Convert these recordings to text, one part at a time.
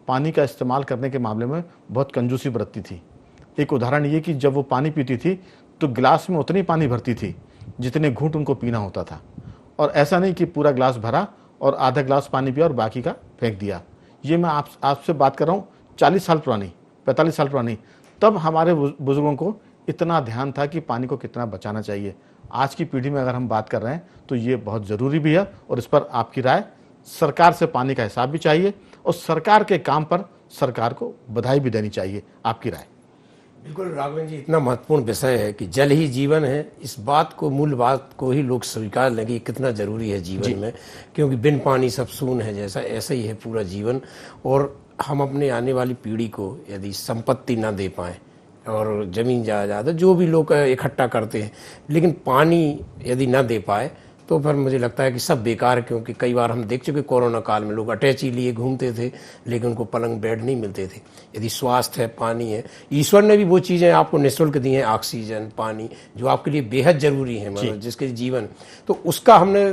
पानी का इस्तेमाल करने के मामले में बहुत कंजूसी बरतती थी। एक उदाहरण ये कि जब वो पानी पीती थी तो गिलास में उतनी पानी भरती थी जितने घूंट उनको पीना होता था, और ऐसा नहीं कि पूरा गिलास भरा और आधा गिलास पानी पिया और बाकी का फेंक दिया। ये मैं आपसे बात कर रहा हूँ 40 साल पुरानी, 45 साल पुरानी। तब हमारे बुजुर्गों को इतना ध्यान था कि पानी को कितना बचाना चाहिए। आज की पीढ़ी में अगर हम बात कर रहे हैं तो ये बहुत ज़रूरी भी है, और इस पर आपकी राय। सरकार से पानी का हिसाब भी चाहिए और सरकार के काम पर सरकार को बधाई भी देनी चाहिए। आपकी राय? बिल्कुल राघवन जी, इतना महत्वपूर्ण विषय है कि जल ही जीवन है। इस बात को, मूल बात को ही लोग स्वीकार लें कि कितना जरूरी है जीवन में, क्योंकि बिन पानी सब सून है, जैसा ऐसा ही है पूरा जीवन। और हम अपने आने वाली पीढ़ी को यदि संपत्ति ना दे पाएं और जमीन जायदाद जो भी लोग इकट्ठा करते हैं, लेकिन पानी यदि ना दे पाए तो फिर मुझे लगता है कि सब बेकार है। क्योंकि कई बार हम देख चुके कोरोना काल में लोग अटैची लिए घूमते थे लेकिन उनको पलंग बेड नहीं मिलते थे। यदि स्वास्थ्य है, पानी है, ईश्वर ने भी वो चीज़ें आपको निःशुल्क दी हैं, ऑक्सीजन, पानी, जो आपके लिए बेहद ज़रूरी है, मतलब जिसके जीवन, तो उसका हमने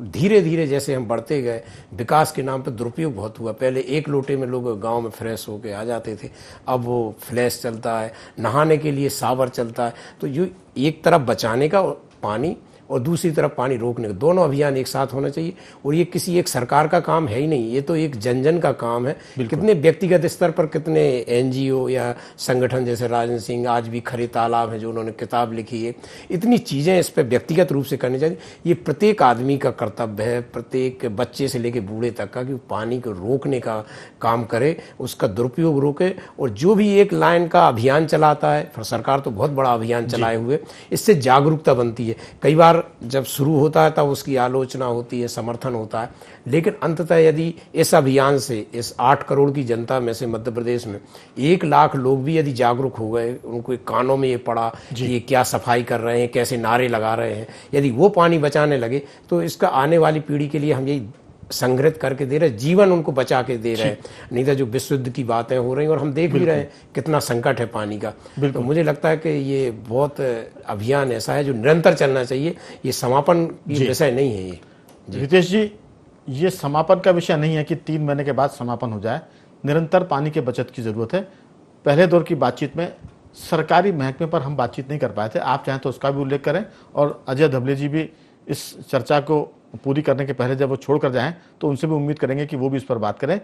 धीरे धीरे जैसे हम बढ़ते गए, विकास के नाम पर दुरुपयोग बहुत हुआ। पहले एक लोटे में लोग गांव में फ्रेश होके आ जाते थे, अब वो फ्लैश चलता है, नहाने के लिए शावर चलता है। तो जो एक तरफ बचाने का पानी और दूसरी तरफ पानी रोकने का, दोनों अभियान एक साथ होना चाहिए। और ये किसी एक सरकार का काम है ही नहीं, ये तो एक जन जन का काम है। कितने व्यक्तिगत स्तर पर कितने एनजीओ या संगठन जैसे राजन सिंह, आज भी खरे तालाब है जो उन्होंने किताब लिखी है, इतनी चीज़ें इस पर व्यक्तिगत रूप से करनी चाहिए। ये प्रत्येक आदमी का कर्तव्य है, प्रत्येक बच्चे से लेकर बूढ़े तक का, कि पानी को रोकने का काम करे, उसका दुरुपयोग रोके। और जो भी एक लाइन का अभियान चलाता है, फिर सरकार तो बहुत बड़ा अभियान चलाए हुए, इससे जागरूकता बनती है। कई बार जब शुरू होता है तब उसकी आलोचना होती है, समर्थन होता है, लेकिन अंततः यदि इस अभियान से इस 8 करोड़ की जनता में से मध्य प्रदेश में 1 लाख लोग भी यदि जागरूक हो गए, उनको कानों में ये पड़ा कि ये क्या सफाई कर रहे हैं, कैसे नारे लगा रहे हैं, यदि वो पानी बचाने लगे, तो इसका आने वाली पीढ़ी के लिए हम यही संग्रहित करके दे रहे हैं, जीवन उनको बचा के दे रहे हैं। नहीं तो जो विशुद्ध की बातें हो रही हैं, और हम देख भी रहे हैं कितना संकट है पानी का। तो मुझे लगता है कि ये बहुत अभियान ऐसा है जो निरंतर चलना चाहिए, ये समापन की विषय नहीं है। ये रितेश जी, ये समापन का विषय नहीं है कि 3 महीने के बाद समापन हो जाए। निरंतर पानी के बचत की जरूरत है। पहले दौर की बातचीत में सरकारी महकमे पर हम बातचीत नहीं कर पाए थे, आप चाहें तो उसका भी उल्लेख करें। और अजय धबले जी भी इस चर्चा को पूरी करने के पहले जब वो छोड़ कर जाएं तो उनसे भी उम्मीद करेंगे कि वो भी इस पर बात करें।